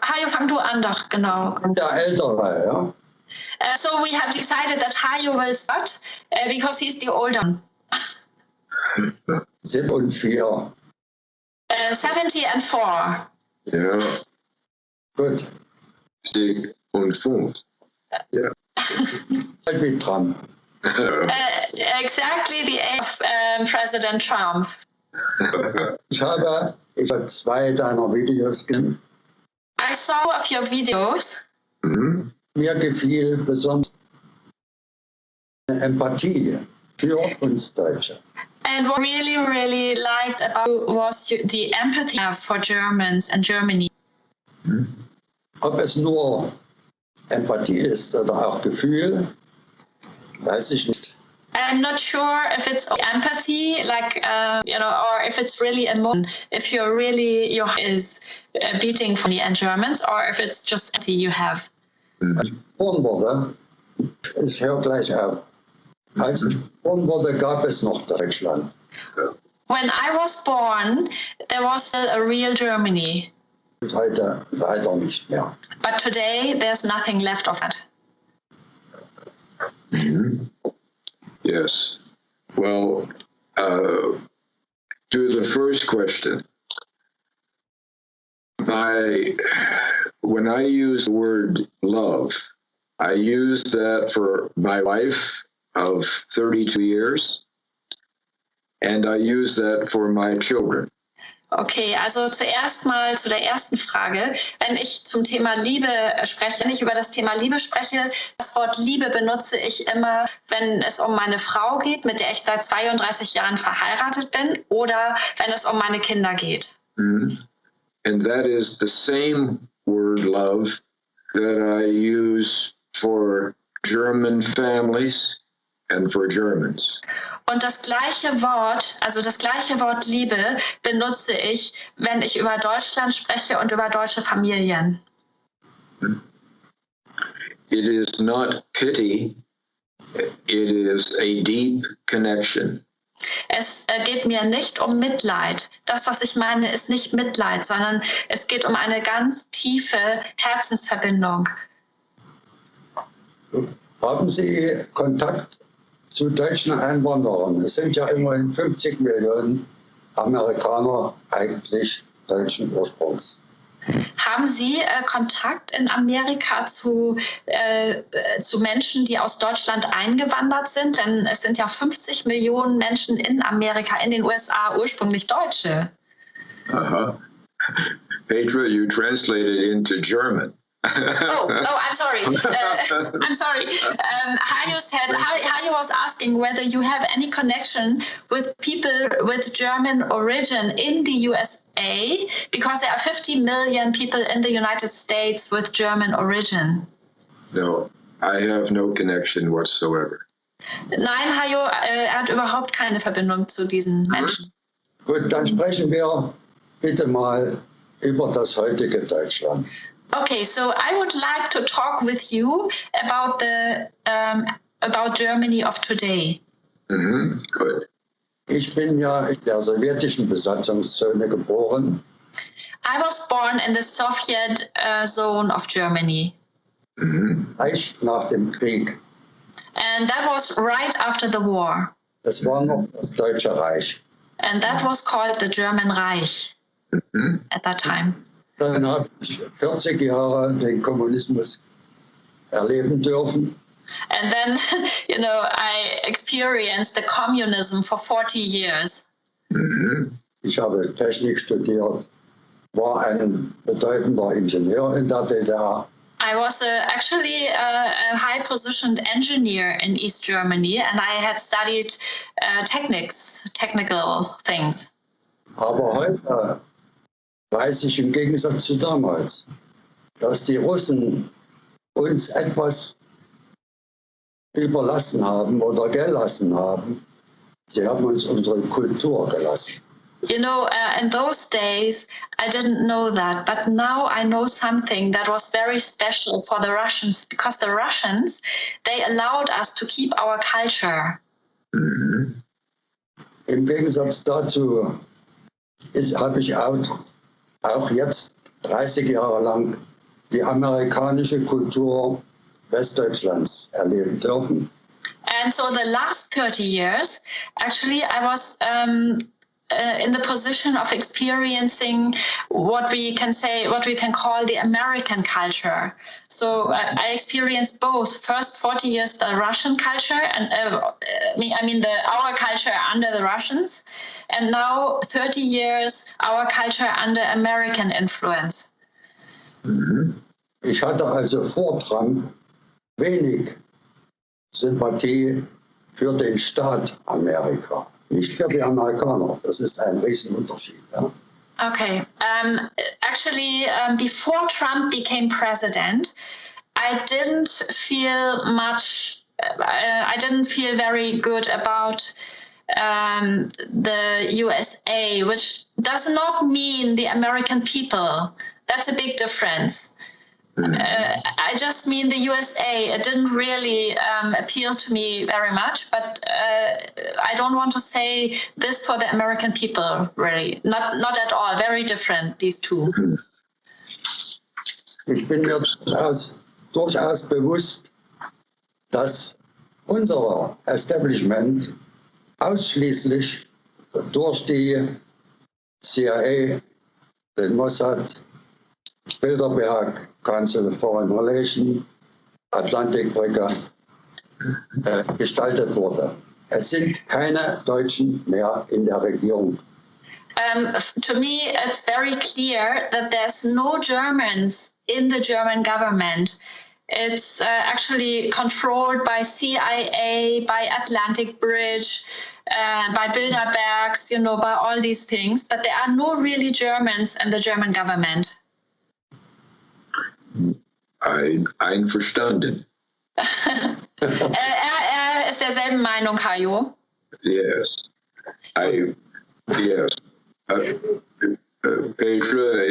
Hajo, fang du an doch, genau. Der Ältere, ja. So we have decided that Hajo will start because he's the older one. 7 und 4. 70 and 4. Ja, Gut. 7 und 5. Ja. Wie Trump. Exactly the age of President Trump. Ich habe 2 deiner Videos gesehen. I saw of your videos. Mhm. Mir gefiel besonders Empathie für uns Deutsche. And what I really liked about was the empathy for Germans and Germany. Ob es nur Empathie ist oder auch Gefühl, weiß ich nicht. I'm not sure if it's empathy, like, or if it's really emotion, if your heart is beating for the Germans, or if it's just empathy you have. Als ich geboren wurde, ich höre gleich auf. Als ich geboren wurde, gab es noch Deutschland. When I was born, there was still a real Germany. Und heute leider nicht mehr. But today, there's nothing left of it. Mhm. Yes. Well, to the first question, when I use the word love, I use that for my wife of 32 years, and I use that for my children. Okay, also zuerst mal zu der ersten Frage. Wenn ich zum Thema Liebe spreche, wenn ich über das Thema Liebe spreche, das Wort Liebe benutze ich immer, wenn es um meine Frau geht, mit der ich seit 32 Jahren verheiratet bin, oder wenn es um meine Kinder geht. Mm-hmm. And that is the same word love that I use for German families and for Germans. Und das gleiche Wort Liebe benutze ich, wenn ich über Deutschland spreche und über deutsche Familien. It is not pity, it is a deep connection. Es geht mir nicht um Mitleid. Das, was ich meine, ist nicht Mitleid, sondern es geht um eine ganz tiefe Herzensverbindung. Haben Sie Kontakt zu deutschen Einwanderern? Es sind ja immerhin 50 Millionen Amerikaner eigentlich deutschen Ursprungs. Haben Sie Kontakt in Amerika zu Menschen, die aus Deutschland eingewandert sind? Denn es sind ja 50 Millionen Menschen in Amerika, in den USA, ursprünglich Deutsche. Uh-huh. Petra, you translated into German. I'm sorry. I'm sorry. Hajo was asking whether you have any connection with people with German origin in the USA, because there are 50 million people in the United States with German origin. No, I have no connection whatsoever. Nein, Hajo, hat überhaupt keine Verbindung zu diesen Menschen. Gut, dann sprechen wir bitte mal über das heutige Deutschland. Okay, so I would like to talk with you about about Germany of today. Mm-hmm. Good. Ich bin ja in der sowjetischen Besatzungszone geboren. I was born in the Soviet zone of Germany. Mm-hmm. Gleich nach dem Krieg. And that was right after the war. Das war noch das Deutsche Reich. And that was called the German Reich at that time. Dann habe ich 40 Jahre den Kommunismus erleben dürfen. And then, I experienced the communism for 40 years. Ich habe Technik studiert, war ein bedeutender Ingenieur in der DDR. I was actually a high-positioned engineer in East Germany, and I had studied technical things. Aber heute weiß ich im Gegensatz zu damals, dass die Russen uns etwas überlassen haben oder gelassen haben. Sie haben uns unsere Kultur gelassen. In those days, I didn't know that, but now I know something that was very special for the Russians, because the Russians, they allowed us to keep our culture. Im Gegensatz dazu habe ich auch jetzt 30 Jahre lang die amerikanische Kultur Westdeutschlands erleben dürfen. And so the last 30 years, actually, I was in the position of experiencing what we can call the American culture. So I experienced both. First 40 years the Russian culture, and our culture under the Russians, and now 30 years our culture under American influence. Ich hatte also vor Trump wenig Sympathie für den Staat Amerika. Nicht für die Amerikaner. Das ist ein Riesenunterschied. Ja? Okay. Actually, before Trump became president, I didn't feel very good about the USA, which does not mean the American people. That's a big difference. I just mean the USA. It didn't really appeal to me very much, but I don't want to say this for the American people, really. Not at all. Very different, these two. Ich bin mir durchaus bewusst, dass unser Establishment ausschließlich durch die CIA, den Mossad, Bilderberg, Council of Foreign Relations, Atlantikbrücke gestaltet wurde. Es sind keine Deutschen mehr in der Regierung. To me, it's very clear that there's no Germans in the German government. It's actually controlled by CIA, by Atlantic Bridge, by Bilderbergs, by all these things. But there are no really Germans in the German government. Einverstanden. Er ist derselben Meinung, Hajo. Yes. Yes. Petra,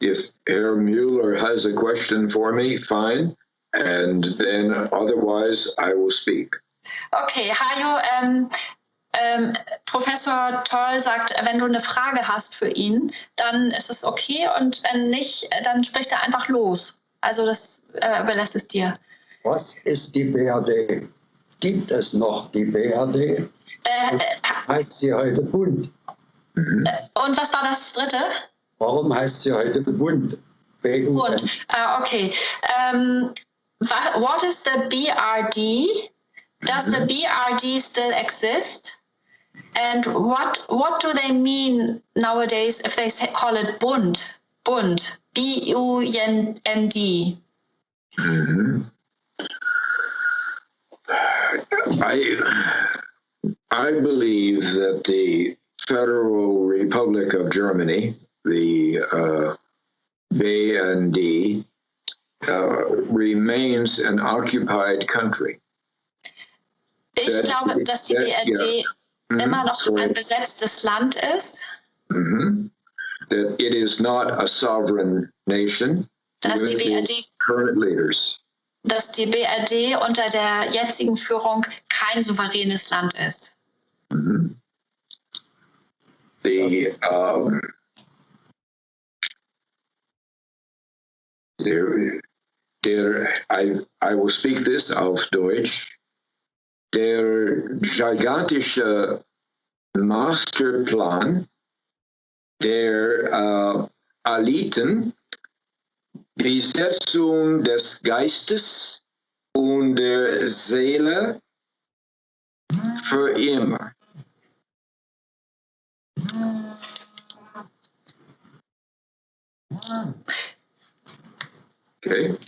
if Herr Müller has a question for me, fine. And then otherwise I will speak. Okay, Hajo, Professor Toel sagt, wenn du eine Frage hast für ihn, dann ist es okay, und wenn nicht, dann spricht er einfach los. Also das überlässt es dir. Was ist die BRD? Gibt es noch die BRD? Heißt sie heute Bund? Und was war das dritte? Warum heißt sie heute Bund? Bund. Okay. What is the BRD? Does the BRD still exist? And what do they mean nowadays if they call it Bund? Bund. B-U-N-D. I believe that the Federal Republic of Germany, the BND, remains an occupied country. Ich glaube, dass die BRD immer noch ein besetztes Land ist. That it is not a sovereign nation. Dass die BRD, current leaders. Dass die BRD unter der jetzigen Führung kein souveränes Land ist. I will speak this auf Deutsch. Der gigantische Masterplan der Eliten, Besetzung des Geistes und der Seele für immer. Okay.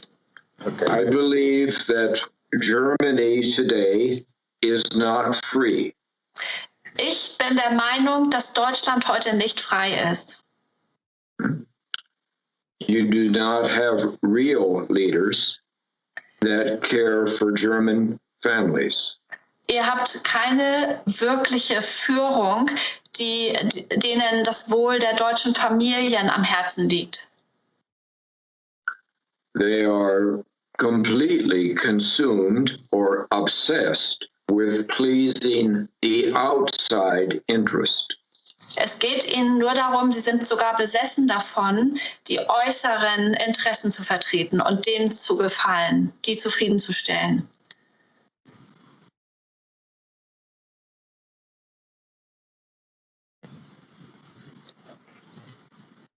I believe that Germany today is not free. Ich bin der Meinung, dass Deutschland heute nicht frei ist. You do not have real leaders that care for German families. Ihr habt keine wirkliche Führung, denen das Wohl der deutschen Familien am Herzen liegt. They are completely consumed or obsessed with pleasing the outside interest. Es geht ihnen nur darum, sie sind sogar besessen davon, die äußeren Interessen zu vertreten und denen zu gefallen, die zufriedenzustellen.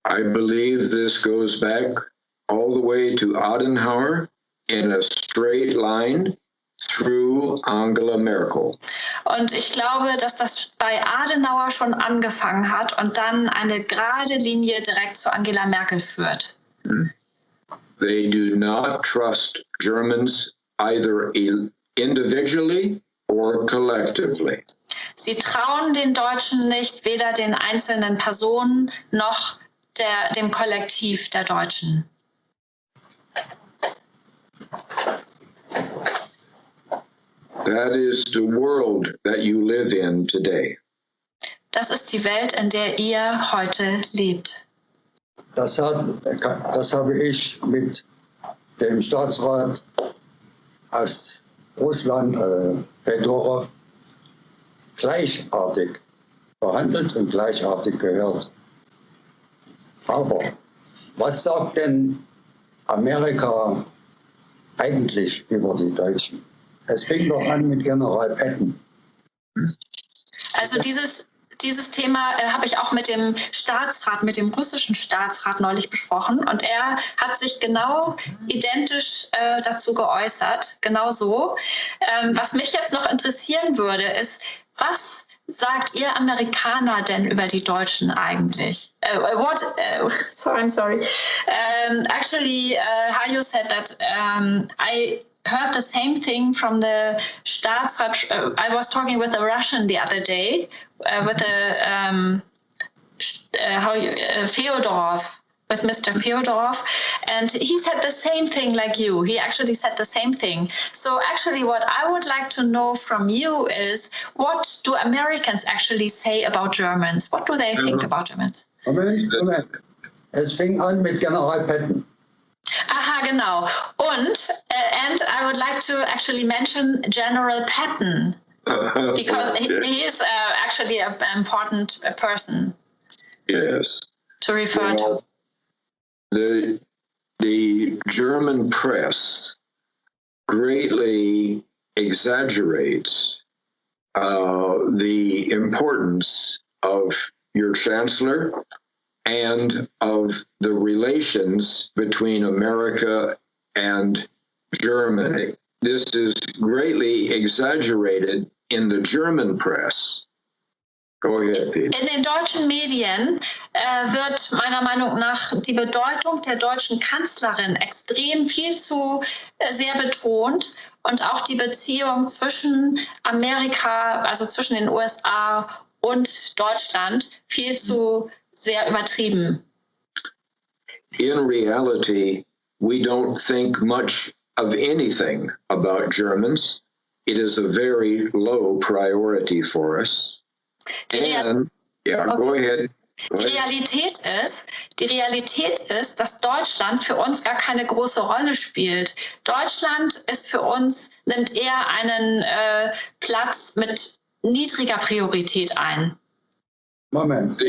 I believe this goes back all the way to Adenauer in a straight line through Angela Merkel. Und ich glaube, dass das bei Adenauer schon angefangen hat und dann eine gerade Linie direkt zu Angela Merkel führt. They do not trust Germans either individually or collectively. Sie trauen den Deutschen nicht, weder den einzelnen Personen noch dem Kollektiv der Deutschen. That is the world that you live in today. Das ist die Welt, in der ihr heute lebt. Das habe ich mit dem Staatsrat aus Russland, Fedorov, gleichartig verhandelt und gleichartig gehört. Aber was sagt denn Amerika eigentlich über die Deutschen? Es fing doch an mit General Patton. Also dieses Thema habe ich auch mit dem Staatsrat, mit dem russischen Staatsrat neulich besprochen. Und er hat sich genau identisch dazu geäußert, genau so. Was mich jetzt noch interessieren würde, ist, was sagt ihr Amerikaner denn über die Deutschen eigentlich? I'm sorry. Actually, Hajo said that I heard the same thing from the Staatsrat. I was talking with a Russian the other day, with Fyodorov, with Mr. Fyodorov, and he said the same thing like you. He actually said the same thing. So actually what I would like to know from you is, what do Americans actually say about Germans? What do they think about Germans? Moment. Es fing an mit General Patton. Aha, genau. And I would like to actually mention General Patton, because he is actually an important person. Yes. To refer to. The German press greatly exaggerates the importance of your chancellor and of the relations between America and Germany. This is greatly exaggerated in the German press. Go ahead, Pete. In den deutschen Medien wird meiner Meinung nach die Bedeutung der deutschen Kanzlerin extrem viel zu sehr betont und auch die Beziehung zwischen Amerika, also zwischen den USA und Deutschland, viel zu sehr übertrieben. In reality, we don't think much of anything about Germans. It is a very low priority for us. Go ahead. Die Realität ist, dass Deutschland für uns gar keine große Rolle spielt. Deutschland ist für uns, nimmt eher einen Platz mit niedriger Priorität ein. Moment.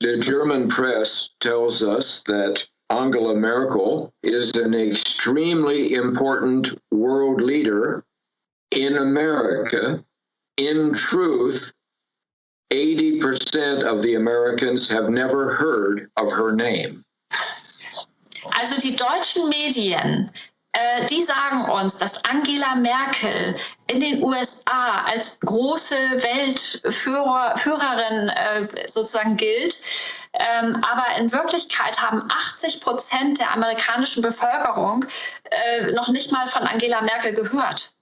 The German press tells us that Angela Merkel is an extremely important world leader in America. In truth, 80% of the Americans have never heard of her name. Also die deutschen Medien, die sagen uns, dass Angela Merkel in den USA als große Weltführerin sozusagen gilt. Aber in Wirklichkeit haben 80% der amerikanischen Bevölkerung noch nicht mal von Angela Merkel gehört.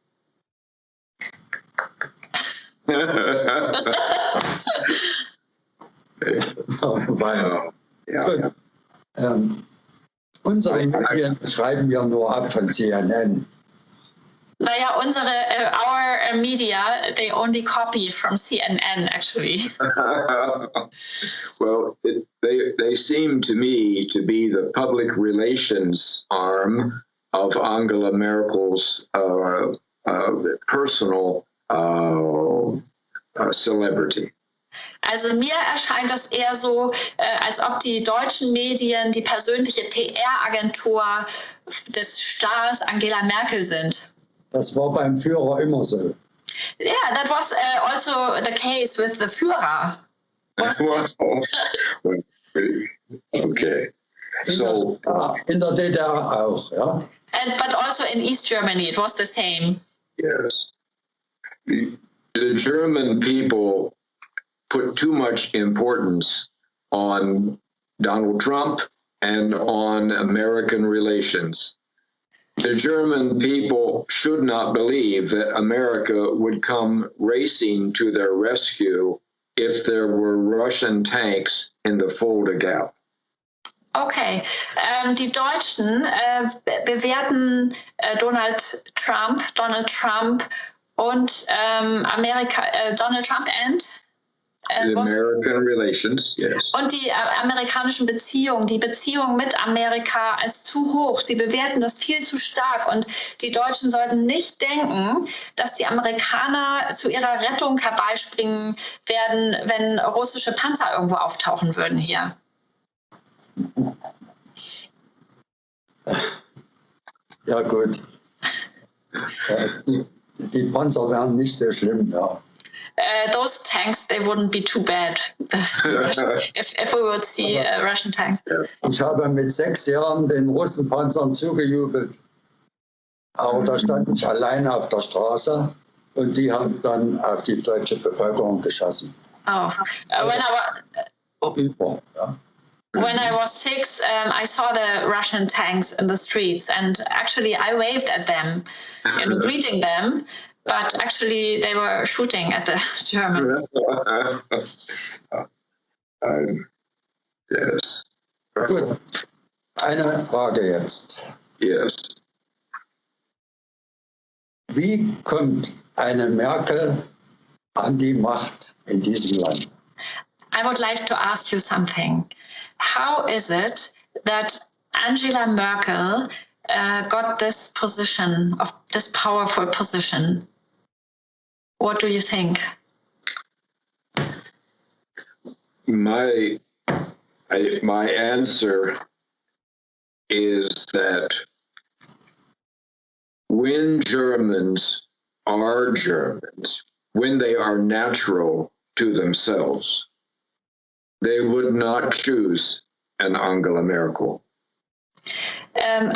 Wow. Ja. Unsere Medien schreiben ja nur ab von CNN. Naja, our media, they only copy from CNN, actually. Well, they seem to me to be the public relations arm of Angela Merkel's personal celebrity. Also mir erscheint das eher so, als ob die deutschen Medien die persönliche PR-Agentur des Stars Angela Merkel sind. Das war beim Führer immer so. Yeah, that was also the case with the Führer. Okay. So in der DDR auch, ja. But also in East Germany, it was the same. yes, the German people put too much importance on Donald Trump and on American relations. The German people should not believe that America would come racing to their rescue if there were Russian tanks in the Fulda Gap. Okay, die Deutschen bewerten Donald Trump und Donald Trump American relations, yes. Und die amerikanischen Beziehungen, die Beziehung mit Amerika als zu hoch. Sie bewerten das viel zu stark. Und die Deutschen sollten nicht denken, dass die Amerikaner zu ihrer Rettung herbeispringen werden, wenn russische Panzer irgendwo auftauchen würden hier. Ja gut. Die Panzer wären nicht so schlimm, ja. Those tanks, they wouldn't be too bad if we would see Russian tanks. Ich habe mit 6 Jahren den Russenpanzern zugejubelt. Aber da stand ich allein auf der Straße und die haben dann auf die deutsche Bevölkerung geschossen. Oh, when I was 6, I saw the Russian tanks in the streets, and actually I waved at them, greeting them. But actually, they were shooting at the Germans. Yes. Gut. Eine Frage jetzt. Yes. Wie kommt eine Merkel an die Macht in diesem Land? I would like to ask you something. How is it that Angela Merkel got this position, of this powerful position? What do you think? My answer is that when Germans are Germans, when they are natural to themselves, they would not choose an Angela Merkel.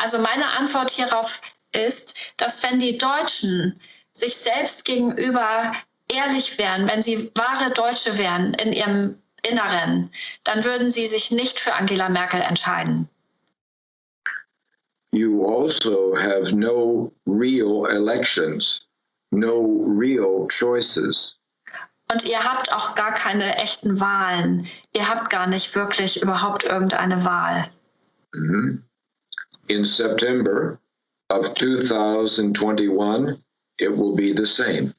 Also meine Antwort hierauf ist, dass wenn die Deutschen sich selbst gegenüber ehrlich wären, wenn sie wahre Deutsche wären in ihrem Inneren, dann würden sie sich nicht für Angela Merkel entscheiden. You also have no real elections, no real choices. Und ihr habt auch gar keine echten Wahlen. Ihr habt gar nicht wirklich überhaupt irgendeine Wahl. Mm-hmm. In September of 2021, it will be the same.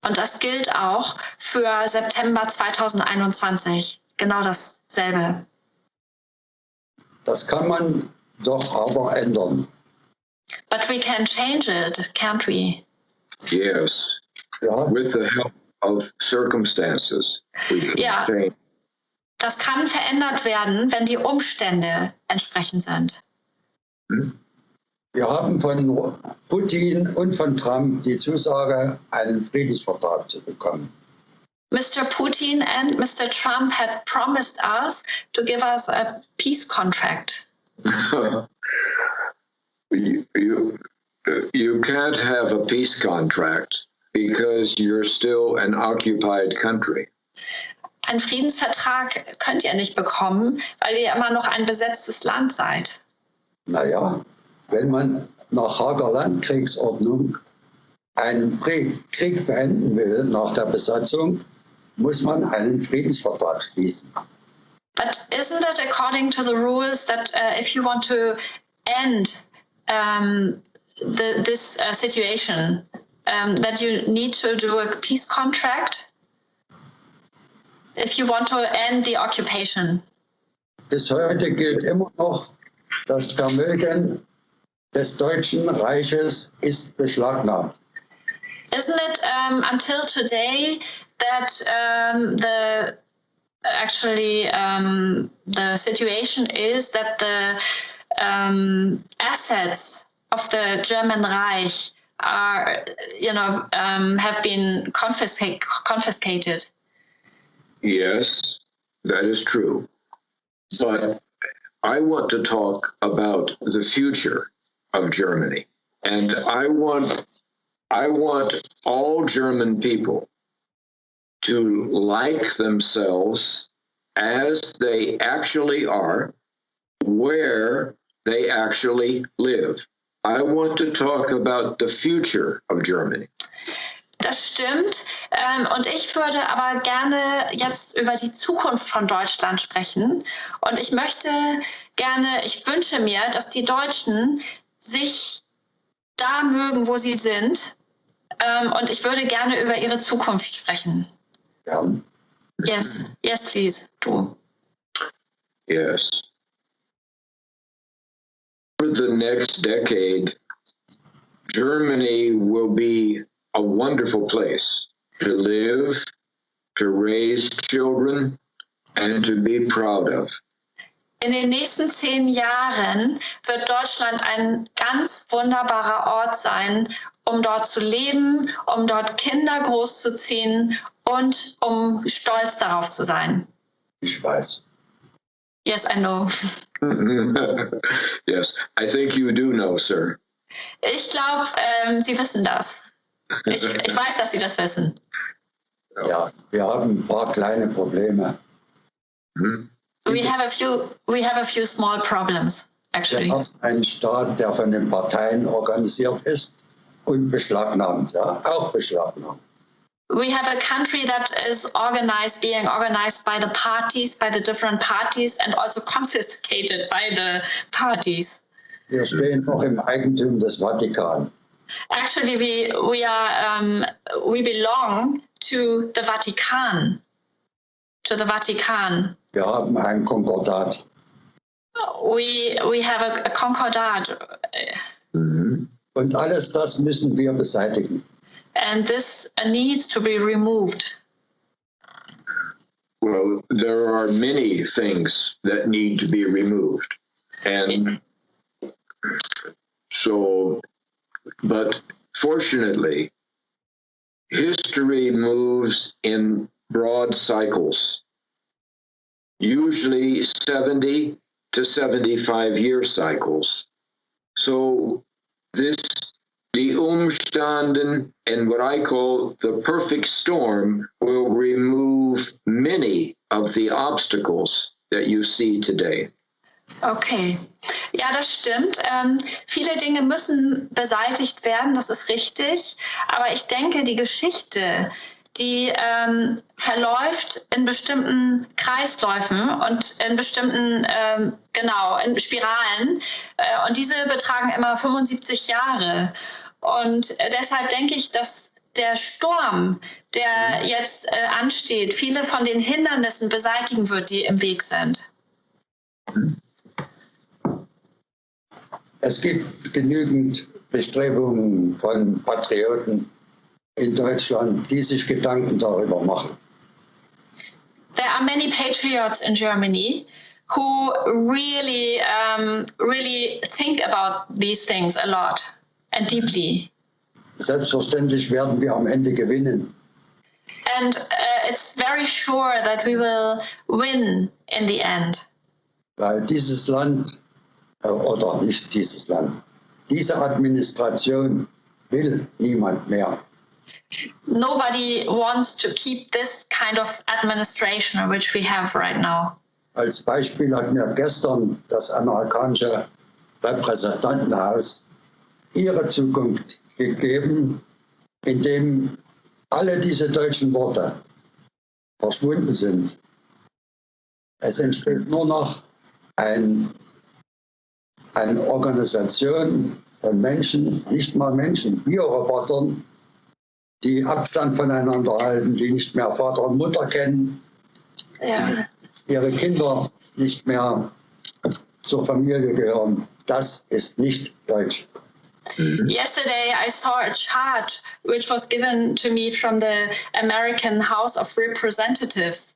Und das gilt auch für September 2021. Genau dasselbe. Das kann man doch aber ändern. But we can change it, can't we? Yes. Ja. With the help of circumstances. We can change. Das kann verändert werden, wenn die Umstände entsprechend sind. Wir haben von Putin und von Trump die Zusage, einen Friedensvertrag zu bekommen. Mr. Putin and Mr. Trump had promised us to give us a peace contract. You can't have a peace contract because you're still an occupied country. Einen Friedensvertrag könnt ihr nicht bekommen, weil ihr immer noch ein besetztes Land seid. Naja, wenn man nach Haager Landkriegsordnung einen Krieg beenden will nach der Besatzung, muss man einen Friedensvertrag schließen. But isn't it according to the rules that if you want to end this situation, that you need to do a peace contract? If you want to end the occupation. Bis heute gilt immer noch, das Vermögen des Deutschen Reiches ist beschlagnahmt. Isn't it until today that the situation is that the assets of the German Reich are, have been confiscated? Yes, that is true. But I want to talk about the future of Germany. And I want all German people to like themselves as they actually are, where they actually live. I want to talk about the future of Germany. Das stimmt. Und ich würde aber gerne jetzt über die Zukunft von Deutschland sprechen. Und ich wünsche mir, dass die Deutschen sich da mögen, wo sie sind. Und ich würde gerne über ihre Zukunft sprechen. Ja. Yes, please. Du. Yes. For the next decade, Germany will be a wonderful place to live, to raise children, and to be proud of. In den nächsten 10 Jahren wird Deutschland ein ganz wunderbarer Ort sein, um dort zu leben, um dort Kinder großzuziehen und um stolz darauf zu sein. Ich weiß. Yes, I know. Yes, I think you do know, sir. Ich glaube, Sie wissen das. Ich weiß, dass Sie das wissen. Ja, wir haben ein paar kleine Probleme. We have a few small problems, actually. Wir haben einen Staat, der von den Parteien organisiert ist und beschlagnahmt, ja, auch beschlagnahmt. We have a country that is being organized by the parties, by the different parties, and also confiscated by the parties. Wir stehen noch im Eigentum des Vatikan. Actually, we belong to the Vatican. To the Vatican. Wir haben ein Konkordat. We have a concordat. Und alles das müssen wir beseitigen. And this needs to be removed. Well, there are many things that need to be removed. And so, but fortunately, history moves in broad cycles, usually 70 to 75-year cycles. So the Umstanden and what I call the perfect storm will remove many of the obstacles that you see today. Okay, ja, das stimmt. Viele Dinge müssen beseitigt werden, das ist richtig. Aber ich denke, die Geschichte, die verläuft in bestimmten Kreisläufen und in bestimmten, in Spiralen. Und diese betragen immer 75 Jahre. Und deshalb denke ich, dass der Sturm, der jetzt ansteht, viele von den Hindernissen beseitigen wird, die im Weg sind. Es gibt genügend Bestrebungen von Patrioten in Deutschland, die sich Gedanken darüber machen. There are many patriots in Germany who really think about these things a lot and deeply. Selbstverständlich werden wir am Ende gewinnen. And it's very sure that we will win in the end. Weil dieses Land, oder nicht dieses Land, diese Administration will niemand mehr. Nobody wants to keep this kind of administration which we have right now. Als Beispiel hat mir gestern das amerikanische Repräsentantenhaus ihre Zukunft gegeben, indem alle diese deutschen Worte verschwunden sind. Es entsteht nur noch eine Organisation von Menschen, nicht mal Menschen, Biorobotern, die Abstand voneinander halten, die nicht mehr Vater und Mutter kennen, Ja. ihre Kinder nicht mehr zur Familie gehören. Das ist nicht deutsch. Yesterday, I saw a chart which was given to me from the American House of Representatives.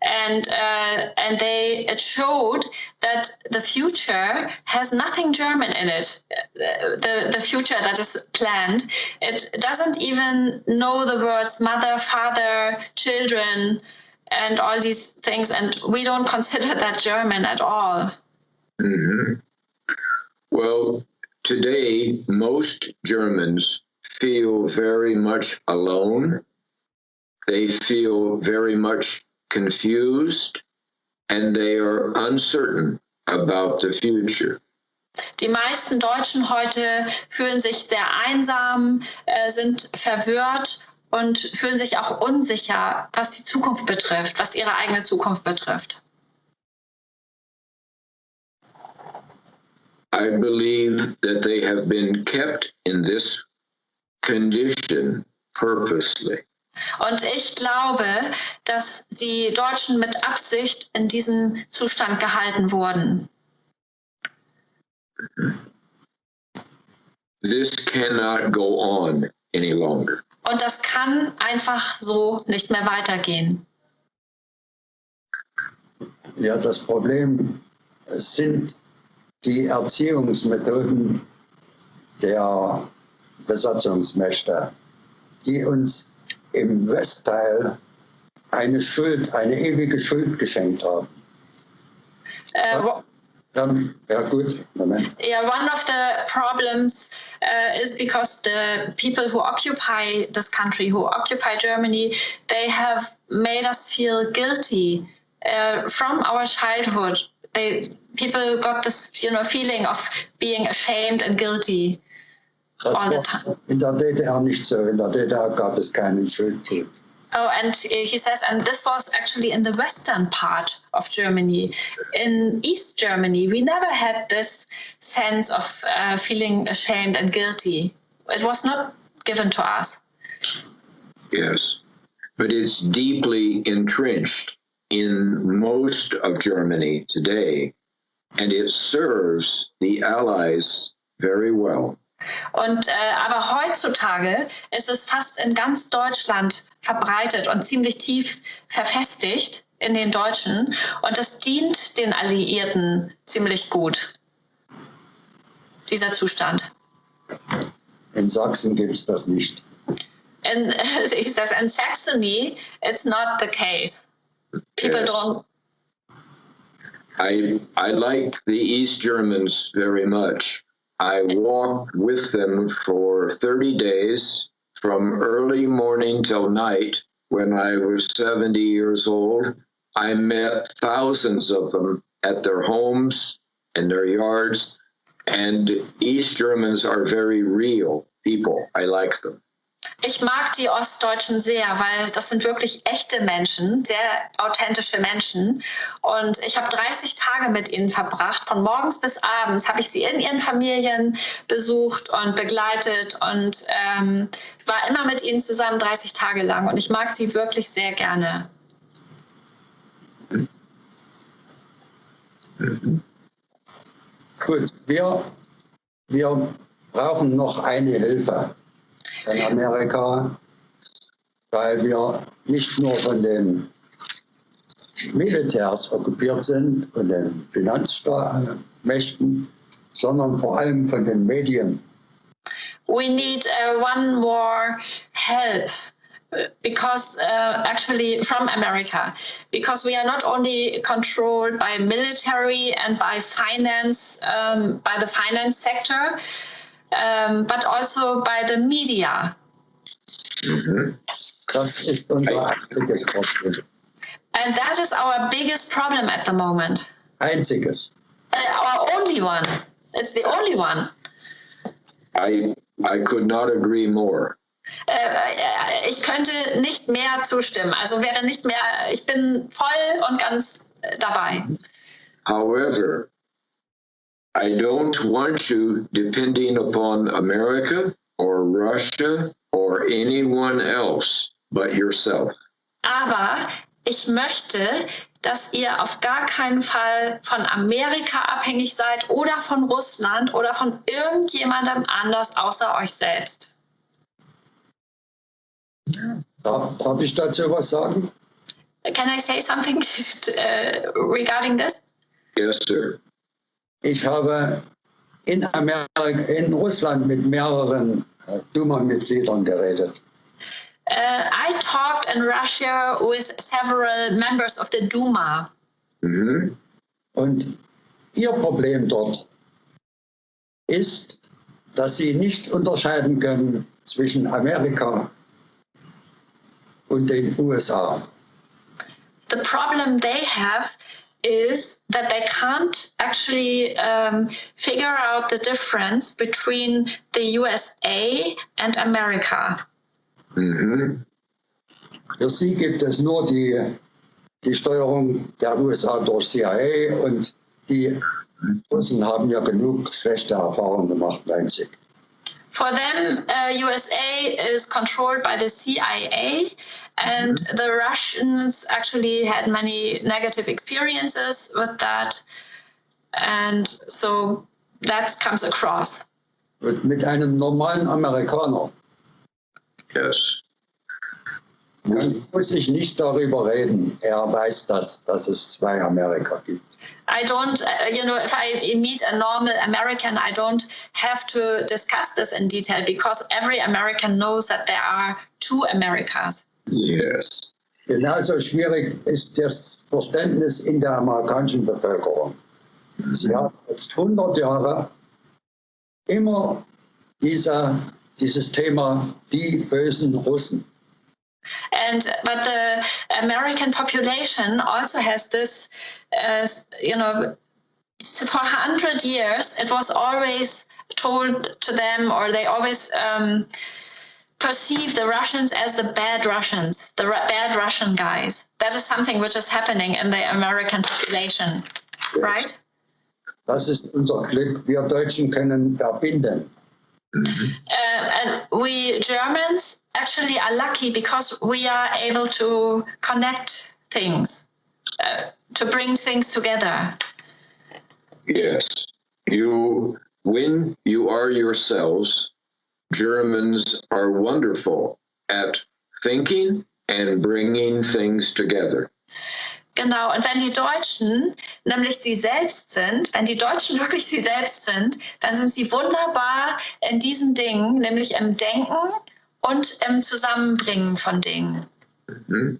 And it showed that the future has nothing German in it. The future that is planned, it doesn't even know the words mother, father, children, and all these things. And we don't consider that German at all. Mm-hmm. Well, today, most Germans feel very much alone. They feel very much confused, and they are uncertain about the future. Die meisten Deutschen heute fühlen sich sehr einsam, sind verwirrt und fühlen sich auch unsicher, was die Zukunft betrifft, was ihre eigene Zukunft betrifft. I believe that they have been kept in this condition purposely. Und ich glaube, dass die Deutschen mit Absicht in diesem Zustand gehalten wurden. This cannot go on any longer. Und das kann einfach so nicht mehr weitergehen. Ja, das Problem sind die Erziehungsmethoden der Besatzungsmächte, die uns im Westteil eine ewige Schuld geschenkt haben. Ja gut, Moment. Yeah, one of the problems is because the people who occupy this country, who occupy Germany, they have made us feel guilty from our childhood. People got this, feeling of being ashamed and guilty. Das war in der DDR nicht so. In der DDR gab es keinen Schuldgefühl. Oh, and he says, and this was actually in the western part of Germany. In East Germany, we never had this sense of feeling ashamed and guilty. It was not given to us. Yes, but it's deeply entrenched in most of Germany today, and it serves the Allies very well. Und aber heutzutage ist es fast in ganz Deutschland verbreitet und ziemlich tief verfestigt in den Deutschen. Und das dient den Alliierten ziemlich gut, dieser Zustand. In Sachsen gibt es das nicht. He says, in Saxony, it's not the case. People don't. I like the East Germans very much. I walked with them for 30 days from early morning till night. When I was 70 years old, I met thousands of them at their homes and their yards. And East Germans are very real people. I like them. Ich mag die Ostdeutschen sehr, weil das sind wirklich echte Menschen, sehr authentische Menschen. Und ich habe 30 Tage mit ihnen verbracht. Von morgens bis abends habe ich sie in ihren Familien besucht und begleitet und war immer mit ihnen zusammen 30 Tage lang. Und ich mag sie wirklich sehr gerne. Gut, wir brauchen noch eine Hilfe in Amerika, weil wir nicht nur von den Militärs okkupiert sind und den Finanzmächten, sondern vor allem von den Medien. We need one more help because actually from America, because we are not only controlled by military and by finance, by the finance sector, but also by the media. Das ist unser einziges Problem. And that is our biggest problem at the moment. Einziges. Our only one. It's the only one. I could not agree more. Ich könnte nicht mehr zustimmen. Also wäre nicht mehr, ich bin voll und ganz dabei. However, I don't want you depending upon America or Russia or anyone else but yourself. Aber ich möchte dass ihr auf gar keinen Fall von Amerika abhängig seid oder von Russland oder von irgendjemandem anders außer euch selbst. Darf ich dazu was sagen? Can I say something regarding this? Yes, sir. Ich habe in Russland mit mehreren Duma-Mitgliedern geredet. I talked in Russia with several members of the Duma. Mhm. Und ihr Problem dort ist, dass sie nicht unterscheiden können zwischen Amerika und den USA. The problem they have is that they can't actually figure out the difference between the USA and America. Mhm. Für sie gibt es nur die Steuerung der USA durch CIA und die Russen haben ja genug schlechte Erfahrungen gemacht, Leipzig. For them, USA is controlled by the CIA, and the Russians actually had many negative experiences with that, and so that comes across. Und mit einem normalen Amerikaner Yes. muss ich nicht darüber reden. Er weiß, dass es zwei Amerika gibt. I don't, if I meet a normal American, I don't have to discuss this in detail because every American knows that there are two Americas. Yes. Genauso schwierig ist das Verständnis in der amerikanischen Bevölkerung. Sie haben jetzt 100 Jahre immer dieses Thema, die bösen Russen. But the American population also has this, for 100 years, it was always told to them, or they always perceive the Russians as the bad Russians, the bad Russian guys. That is something which is happening in the American population, right? Das ist unser Glück. Wir Deutschen können verbinden. And we Germans actually are lucky because we are able to connect things, to bring things together. Yes. When you are yourselves, Germans are wonderful at thinking and bringing things together. Genau, und wenn die Deutschen nämlich sie selbst sind, wenn die Deutschen wirklich sie selbst sind, dann sind sie wunderbar in diesen Dingen, nämlich im Denken und im Zusammenbringen von Dingen. Mm-hmm.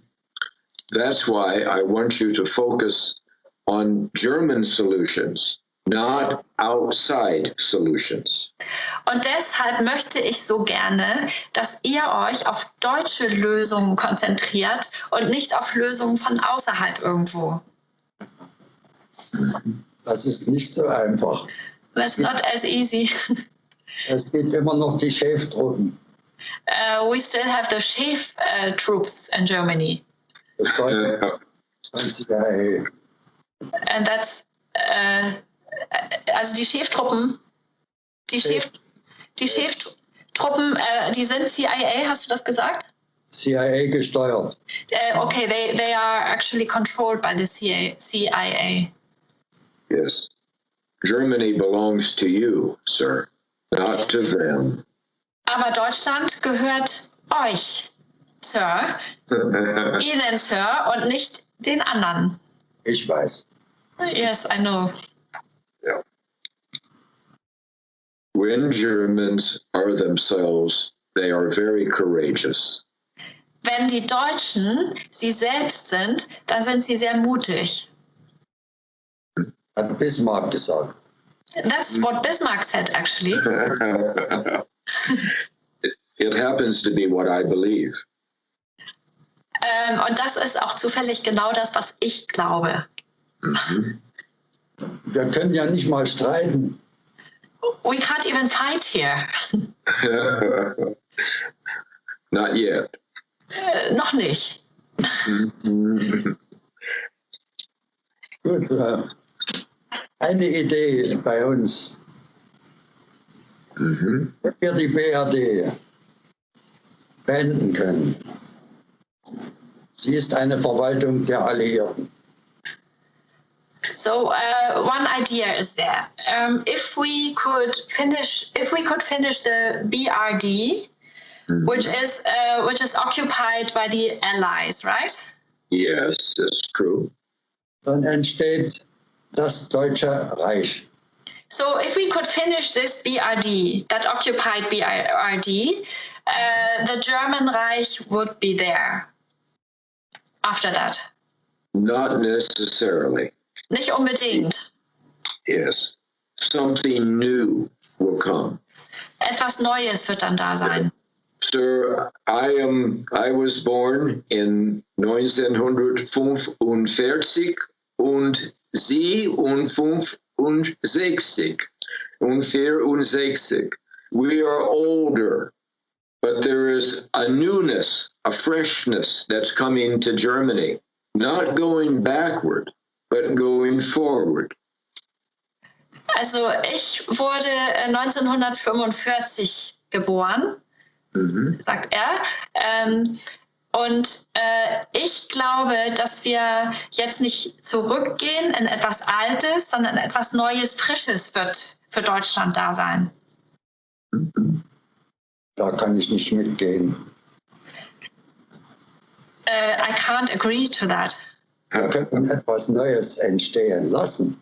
That's why I want you to focus on German solutions, not outside solutions. Und deshalb möchte ich so gerne, dass ihr euch auf deutsche Lösungen konzentriert und nicht auf Lösungen von außerhalb irgendwo. Das ist nicht so einfach. That's not as easy. Es gibt immer noch die Schäftruppen. We still have the Chef troops in Germany. And that's also die Cheftruppen, die Cheftruppen, die sind CIA, hast du das gesagt? CIA gesteuert. Okay, they are actually controlled by the CIA. Yes. Germany belongs to you, sir, not to them. Aber Deutschland gehört euch, Sir. Ihnen, Sir, und nicht den anderen. Ich weiß. Yes, I know. Yeah. When Germans are themselves, they are very courageous. Wenn die Deutschen sie selbst sind, dann sind sie sehr mutig. Hat Bismarck gesagt. That's what Bismarck said, actually. It happens to be what I believe. Und das ist auch zufällig genau das, was ich glaube. Mhm. Wir können ja nicht mal streiten. We can't even fight here. Not yet. Noch nicht. Gut, eine Idee bei uns. Mhm. Wenn wir die BRD beenden können. Sie ist eine Verwaltung der Alliierten. So one idea is there. If we could finish the BRD, which is occupied by the Allies, right? Yes, that's true. Dann entsteht das Deutsche Reich. So if we could finish this BRD, that occupied BRD, the German Reich would be there after that. Not necessarily. Nicht unbedingt. Yes. Something new will come. Etwas Neues wird dann da sein. Sir, I was born in 1945 und Sie und 65 und 64. We are older, but there is a newness, a freshness that's coming to Germany. Not going backward, but going forward. Also ich wurde 1945 geboren, sagt er. Und ich glaube, dass wir jetzt nicht zurückgehen in etwas Altes, sondern etwas Neues, Frisches wird für Deutschland da sein. Da kann ich nicht mitgehen. I can't agree to that. Wir können etwas Neues entstehen lassen.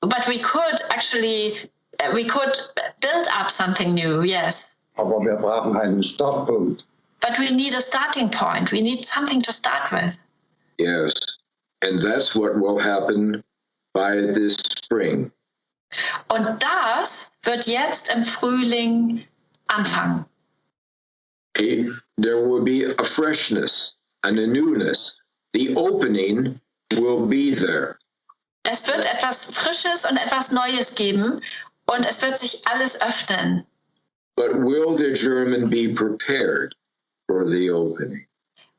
But we could actually, we could build up something new, yes. Aber wir brauchen einen Startpunkt. But we need a starting point. We need something to start with. Yes, and that's what will happen by this spring. Und das wird jetzt im Frühling anfangen. There will be a freshness and a newness. The opening will be there. Es wird etwas Frisches und etwas Neues geben und es wird sich alles öffnen. But will the German be prepared for the opening?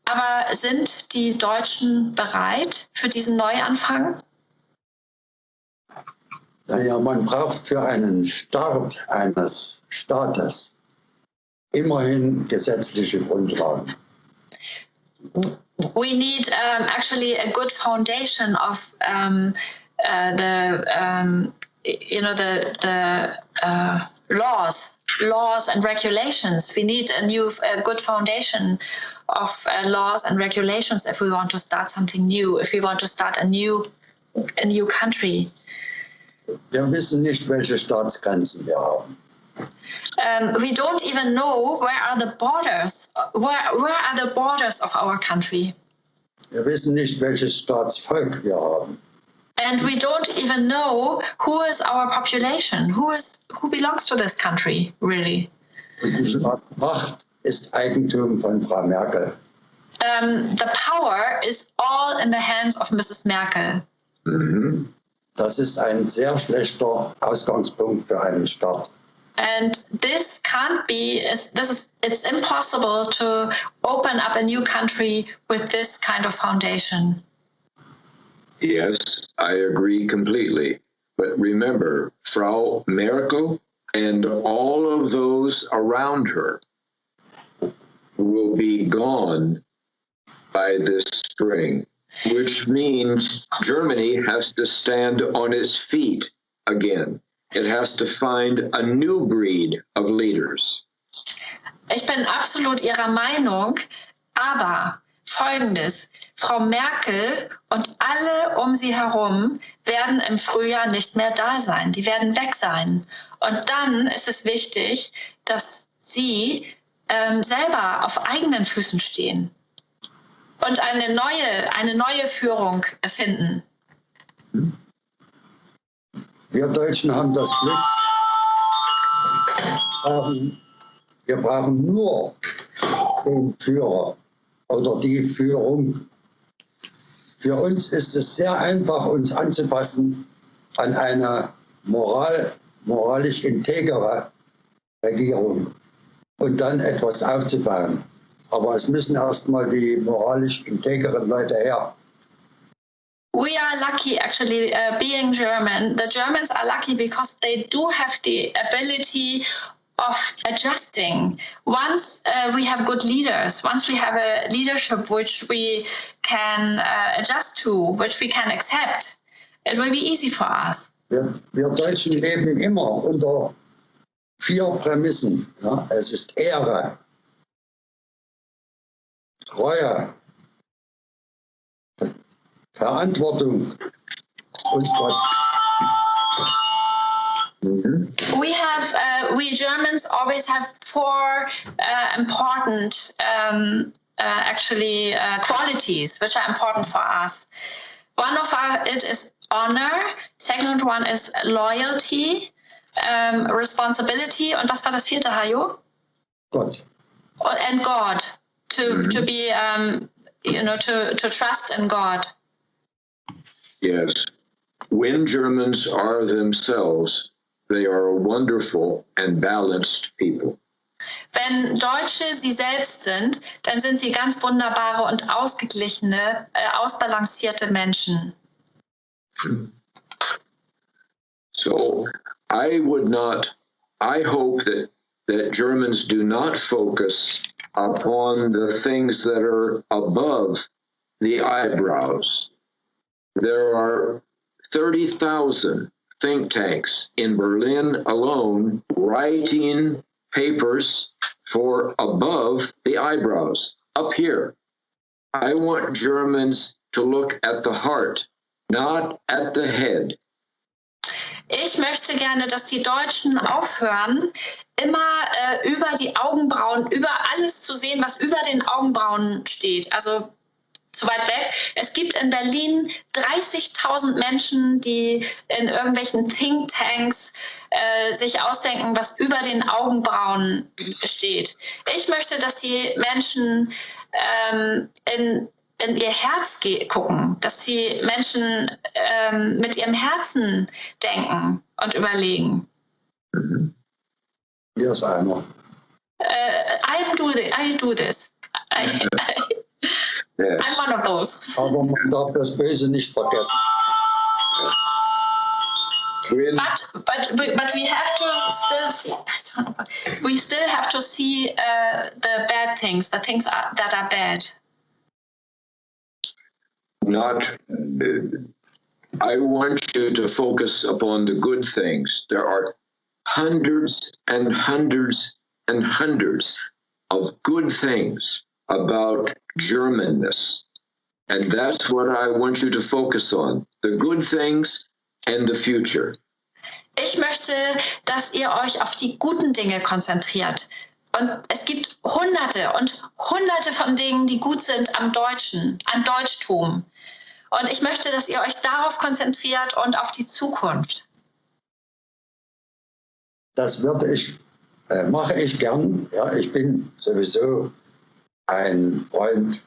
Aber sind die Deutschen bereit für diesen Neuanfang? Naja, man braucht für einen Start eines Staates immerhin gesetzliche Grundlagen. We need actually a good foundation of laws and regulations. We need a good foundation of laws and regulations if we want to start something new, if we want to start a new country. Wir wissen nicht, welche Staatsgrenzen wir haben. We don't even know where are the borders. Where are the borders of our country? Wir wissen nicht, welches Staatsvolk wir haben. And we don't even know who is our population, who belongs to this country, really. Und die Staatsmacht ist Eigentum von Frau Merkel. The power is all in the hands of Mrs. Merkel. Mm-hmm. Das ist ein sehr schlechter Ausgangspunkt für einen Staat. And this can't be, it's impossible to open up a new country with this kind of foundation. Yes, I agree completely. But remember, Frau Merkel and all of those around her will be gone by this spring, which means Germany has to stand on its feet again. It has to find a new breed of leaders. Ich bin absolut Ihrer Meinung, aber Folgendes: Frau Merkel und alle um sie herum werden im Frühjahr nicht mehr da sein. Die werden weg sein. Und dann ist es wichtig, dass sie selber auf eigenen Füßen stehen und eine neue Führung finden. Wir Deutschen haben das Glück, wir brauchen nur den Führer oder die Führung. Für uns ist es sehr einfach, uns anzupassen an eine moralisch integere Regierung und dann etwas aufzubauen. Aber es müssen erstmal die moralisch integeren Leute her. We are lucky, actually, being German. The Germans are lucky because they do have the ability of adjusting. Once we have good leaders, once we have a leadership which we can adjust to, which we can accept, it will be easy for us. Wir Deutschen leben immer unter 4 Prämissen. Ja? Es ist Ehre, Treue, Verantwortung und Gott. We Germans always have 4 important qualities which are important for us. One of it is honor. Second one is loyalty, responsibility. Und was war das 4., Hajo? Gott. And God. To be, to trust in God. Yes. When Germans are themselves, they are a wonderful and balanced people. Wenn Deutsche sie selbst sind, dann sind sie ganz wunderbare und ausgeglichene, ausbalancierte Menschen. So I hope that Germans do not focus upon the things that are above the eyebrows. There are 30,000 think tanks in Berlin alone writing papers for above the eyebrows, up here. I want Germans to look at the heart, not at the head. Ich möchte gerne, dass die Deutschen aufhören, immer über die Augenbrauen, über alles zu sehen, was über den Augenbrauen steht. Also zu weit weg. Es gibt in Berlin 30.000 Menschen, die in irgendwelchen Thinktanks sich ausdenken, was über den Augenbrauen steht. Ich möchte, dass die Menschen in ihr Herz gucken, dass die Menschen mit ihrem Herzen denken und überlegen. Hier ist einer. I do this. Yes. I'm one of those. Aber man darf das Böse nicht vergessen. But we have to still see. I don't know. We still have to see the bad things, the things that are bad. I want you to focus upon the good things. There are hundreds and hundreds and hundreds of good things about Germanness. And that's what I want you to focus on, the good things and the future. Ich möchte, dass ihr euch auf die guten Dinge konzentriert. Und es gibt Hunderte und Hunderte von Dingen, die gut sind am Deutschen, am Deutschtum. Und ich möchte, dass ihr euch darauf konzentriert und auf die Zukunft. Das mache ich gern. Ja, ich bin sowieso ein Freund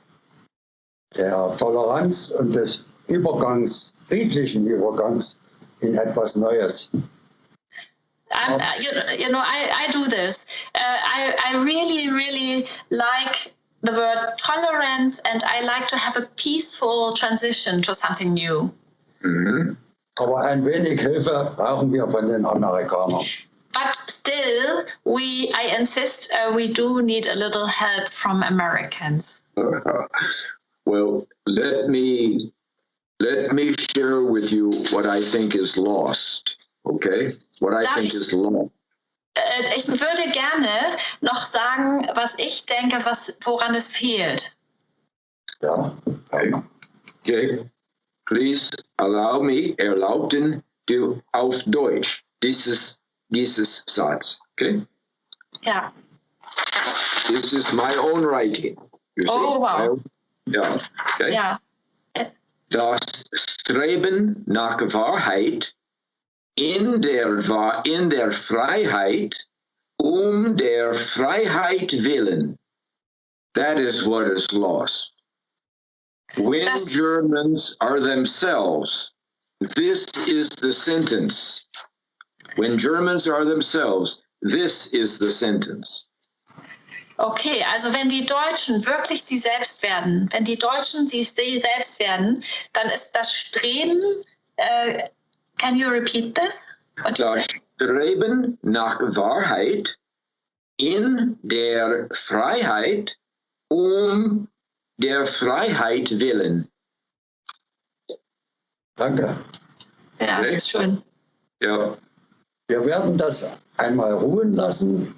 der Toleranz und des friedlichen Übergangs in etwas Neues. I do this. I really, really like the word tolerance, and I like to have a peaceful transition to something new. Mm-hmm. Aber ein wenig Hilfe brauchen wir von den Amerikanern. But still, I insist, we do need a little help from Americans. Well, let me share with you what I think is lost. Okay? What I think is lost. Ich würde gerne noch sagen, was ich denke, woran es fehlt. Ja. Okay. Please erlaubten du auf Deutsch dieses Satz. Okay? Ja. This is my own writing. You see? Oh, wow. Ja. Okay. Ja. Das Streben nach Wahrheit in der Freiheit, der Freiheit willen. That is what is lost. When Germans are themselves, this is the sentence. When Germans are themselves, this is the sentence. Okay, also wenn die Deutschen wirklich sie selbst werden, wenn die Deutschen sie selbst werden, dann ist das Streben, can you repeat this? Das Streben nach Wahrheit in der Freiheit der Freiheit willen. Danke. Ja, das ist schön. Ja. Wir werden das einmal ruhen lassen,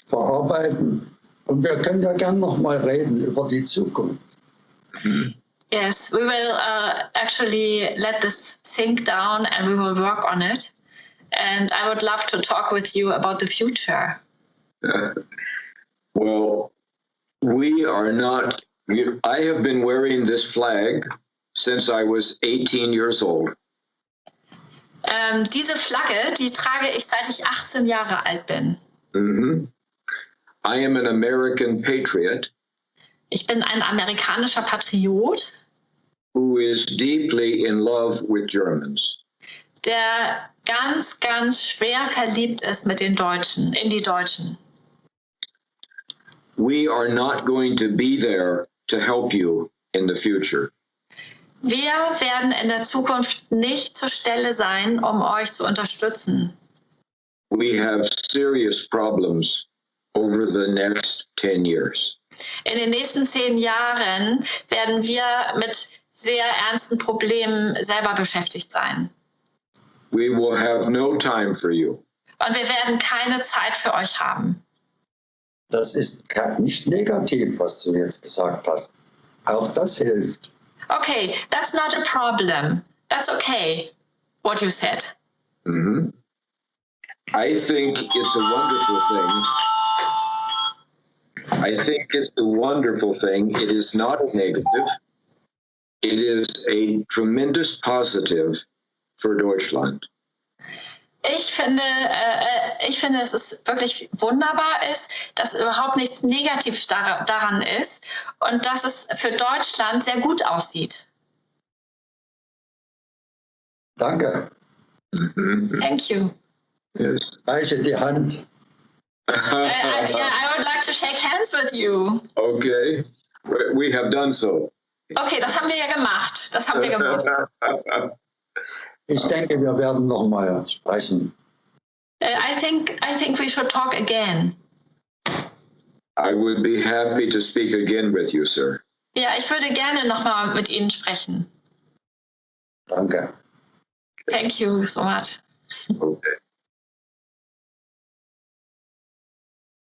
verarbeiten und wir können ja gern noch mal reden über die Zukunft. Yes, we will actually let this sink down and we will work on it. And I would love to talk with you about the future. Well, we are not. I have been wearing this flag since I was 18 years old. Diese Flagge, die trage ich, seit ich 18 Jahre alt bin. Mm-hmm. I am an American patriot. Ich bin ein amerikanischer Patriot, Who is deeply in love with Germans. der ganz, ganz schwer verliebt ist mit den Deutschen, in die Deutschen. We are not going to be there to help you in the future. Wir werden in der Zukunft nicht zur Stelle sein, um euch zu unterstützen. We have serious problems over the next 10 years. In den nächsten 10 Jahren werden wir mit sehr ernsten Problemen selber beschäftigt sein. We will have no time for you. Und wir werden keine Zeit für euch haben. Das ist nicht negativ, was du jetzt gesagt hast. Auch das hilft. Okay, that's not a problem. That's okay, what you said. Mm-hmm. I think it's a wonderful thing. I think it's a wonderful thing. It is not a negative. It is a tremendous positive for Deutschland. Ich finde, dass es wirklich wunderbar ist, dass überhaupt nichts Negatives daran ist und dass es für Deutschland sehr gut aussieht. Danke. Thank you. Yes. Reiche die Hand. I would like to shake hands with you. Okay. We have done so. Okay, das haben wir ja gemacht. Das haben wir gemacht. Ich denke, wir werden noch mal sprechen. I think we should talk again. I would be happy to speak again with you, sir. Ja, ich würde gerne noch mal mit Ihnen sprechen. Danke. Thank you so much. Okay.